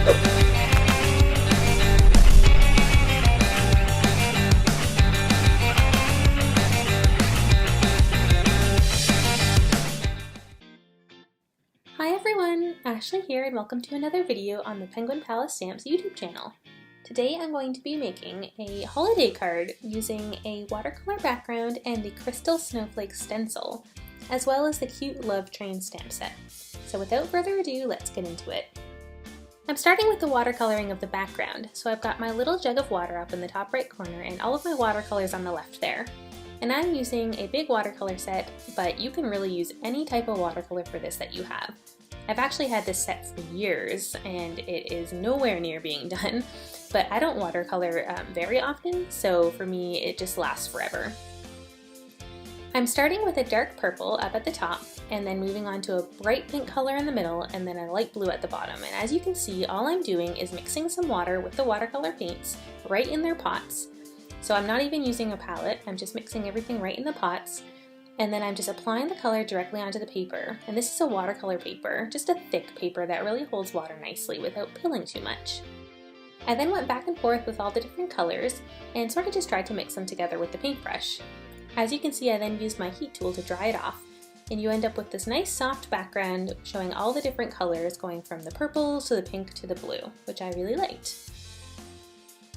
Hi everyone, Ashley here and welcome to another video on the Penguin Palace Stamps YouTube channel. Today I'm going to be making a holiday card using a watercolor background and the Crystal Snowflakes Stencil, as well as the cute Love Train stamp set. So without further ado, let's get into it. I'm starting with the watercoloring of the background, so I've got my little jug of water up in the top right corner and all of my watercolors on the left there. And I'm using a big watercolor set, but you can really use any type of watercolor for this that you have. I've actually had this set for years and it is nowhere near being done, but I don't watercolor very often, so for me it just lasts forever. I'm starting with a dark purple up at the top and then moving on to a bright pink color in the middle and then a light blue at the bottom. And as you can see, all I'm doing is mixing some water with the watercolor paints right in their pots. So I'm not even using a palette, I'm just mixing everything right in the pots. And then I'm just applying the color directly onto the paper. And this is a watercolor paper, just a thick paper that really holds water nicely without pilling too much. I then went back and forth with all the different colors and sort of just tried to mix them together with the paintbrush. As you can see, I then used my heat tool to dry it off, and you end up with this nice soft background showing all the different colors going from the purple to the pink to the blue, which I really liked.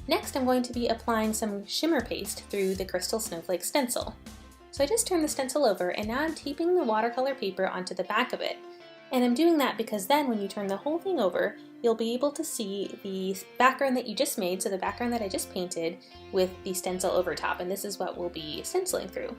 Next, I'm going to be applying some Shimmer Paste through the Crystal Snowflakes Stencil. So I just turned the stencil over and now I'm taping the watercolor paper onto the back of it. And I'm doing that because then when you turn the whole thing over, you'll be able to see the background that you just made, so the background that I just painted, with the stencil over top, and this is what we'll be stenciling through.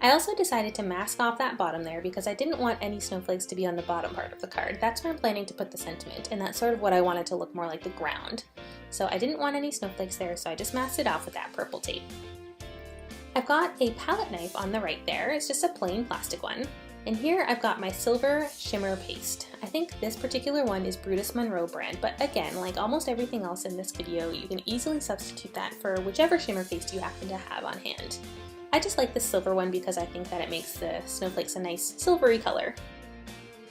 I also decided to mask off that bottom there because I didn't want any snowflakes to be on the bottom part of the card. That's where I'm planning to put the sentiment, and that's sort of what I wanted to look more like the ground. So I didn't want any snowflakes there, so I just masked it off with that purple tape. I've got a palette knife on the right there, it's just a plain plastic one. And here I've got my silver Shimmer Paste. I think this particular one is Brutus Monroe brand, but again, like almost everything else in this video, you can easily substitute that for whichever shimmer paste you happen to have on hand. I just like the silver one because I think that it makes the snowflakes a nice silvery color.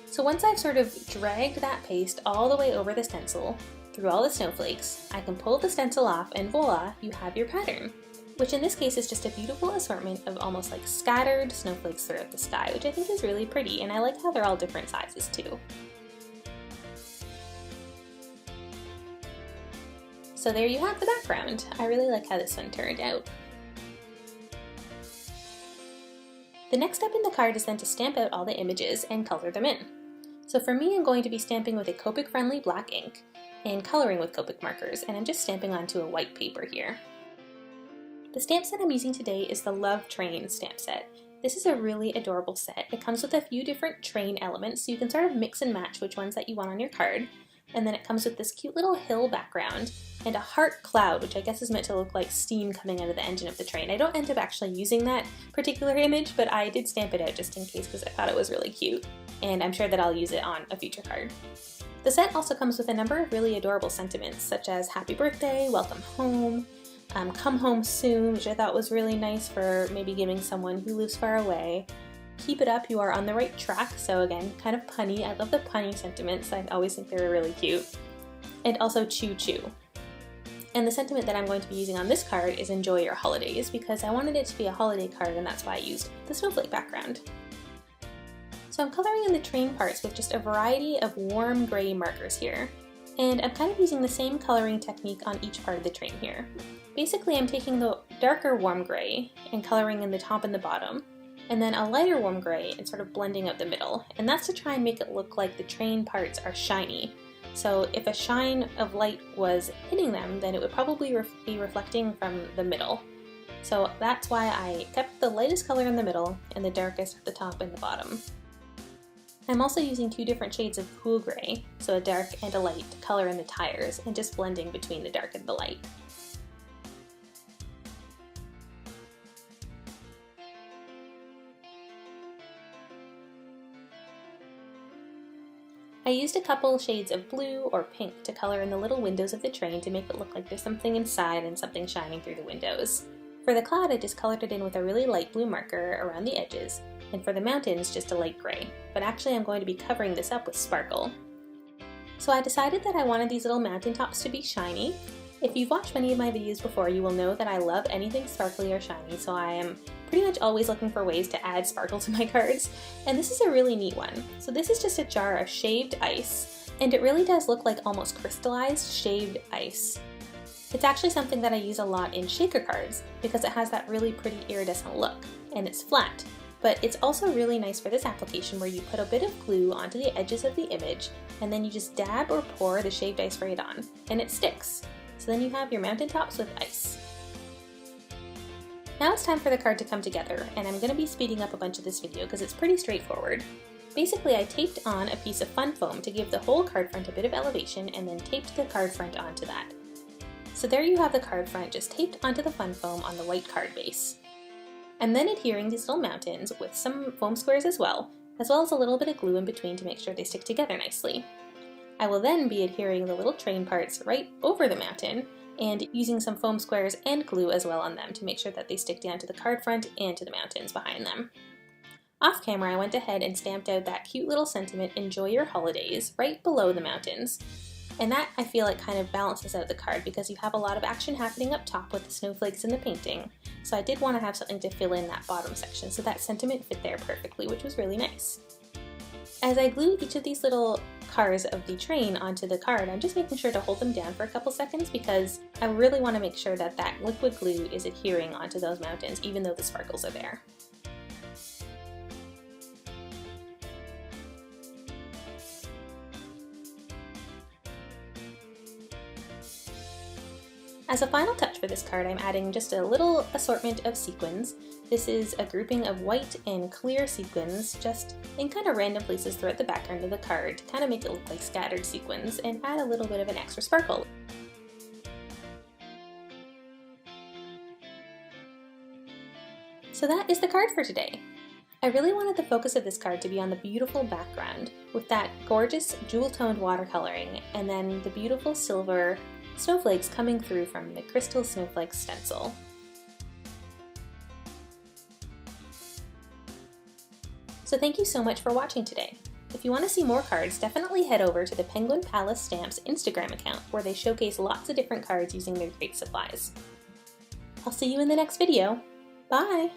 So once I've sort of dragged that paste all the way over the stencil, through all the snowflakes, I can pull the stencil off and voila, you have your pattern. Which in this case is just a beautiful assortment of almost like scattered snowflakes throughout the sky, which I think is really pretty, and I like how they're all different sizes too. So there you have the background. I really like how this one turned out. The next step in the card is then to stamp out all the images and color them in. So for me, I'm going to be stamping with a Copic-friendly black ink and coloring with Copic markers, and I'm just stamping onto a white paper here. The stamp set I'm using today is the Love Train stamp set. This is a really adorable set. It comes with a few different train elements, so you can sort of mix and match which ones that you want on your card. And then it comes with this cute little hill background and a heart cloud, which I guess is meant to look like steam coming out of the engine of the train. I don't end up actually using that particular image, but I did stamp it out just in case because I thought it was really cute. And I'm sure that I'll use it on a future card. The set also comes with a number of really adorable sentiments, such as Happy Birthday, Welcome Home, Come Home Soon, which I thought was really nice for maybe giving someone who lives far away. Keep it up, you are on the right track, so again, kind of punny. I love the punny sentiments, I always think they're really cute. And also Choo Choo. And the sentiment that I'm going to be using on this card is Enjoy Your Holidays, because I wanted it to be a holiday card and that's why I used the snowflake background. So I'm coloring in the train parts with just a variety of warm gray markers here. And I'm kind of using the same coloring technique on each part of the train here. Basically, I'm taking the darker warm gray and coloring in the top and the bottom, and then a lighter warm gray and sort of blending out the middle. And that's to try and make it look like the train parts are shiny. So if a shine of light was hitting them, then it would probably be reflecting from the middle. So that's why I kept the lightest color in the middle and the darkest at the top and the bottom. I'm also using two different shades of cool gray, so a dark and a light, to color in the tires and just blending between the dark and the light. I used a couple shades of blue or pink to color in the little windows of the train to make it look like there's something inside and something shining through the windows. For the cloud, I just colored it in with a really light blue marker around the edges, and for the mountains, just a light gray. But actually I'm going to be covering this up with sparkle. So I decided that I wanted these little mountaintops to be shiny. If you've watched many of my videos before, you will know that I love anything sparkly or shiny, so I am pretty much always looking for ways to add sparkle to my cards, and this is a really neat one. So this is just a jar of shaved ice, and it really does look like almost crystallized shaved ice. It's actually something that I use a lot in shaker cards because it has that really pretty iridescent look, and it's flat. But it's also really nice for this application where you put a bit of glue onto the edges of the image, and then you just dab or pour the shaved ice right on, and it sticks. So then you have your mountaintops with ice. Now it's time for the card to come together, and I'm going to be speeding up a bunch of this video because it's pretty straightforward. Basically, I taped on a piece of fun foam to give the whole card front a bit of elevation and then taped the card front onto that. So there you have the card front just taped onto the fun foam on the white card base. I'm then adhering these little mountains with some foam squares as well as a little bit of glue in between to make sure they stick together nicely. I will then be adhering the little train parts right over the mountain and using some foam squares and glue as well on them to make sure that they stick down to the card front and to the mountains behind them. Off camera, I went ahead and stamped out that cute little sentiment, "Enjoy your holidays," right below the mountains. And that, I feel like, kind of balances out the card because you have a lot of action happening up top with the snowflakes and the painting. So I did want to have something to fill in that bottom section, so that sentiment fit there perfectly, which was really nice. As I glue each of these little cars of the train onto the card, I'm just making sure to hold them down for a couple seconds because I really want to make sure that that liquid glue is adhering onto those mountains even though the sparkles are there. As a final touch for this card, I'm adding just a little assortment of sequins. This is a grouping of white and clear sequins just in kind of random places throughout the background of the card to kind of make it look like scattered sequins and add a little bit of an extra sparkle. So that is the card for today. I really wanted the focus of this card to be on the beautiful background with that gorgeous jewel-toned watercoloring and then the beautiful silver snowflakes coming through from the Crystal Snowflakes Stencil. So thank you so much for watching today. If you want to see more cards, definitely head over to the Penguin Palace Stamps Instagram account where they showcase lots of different cards using their great supplies. I'll see you in the next video. Bye!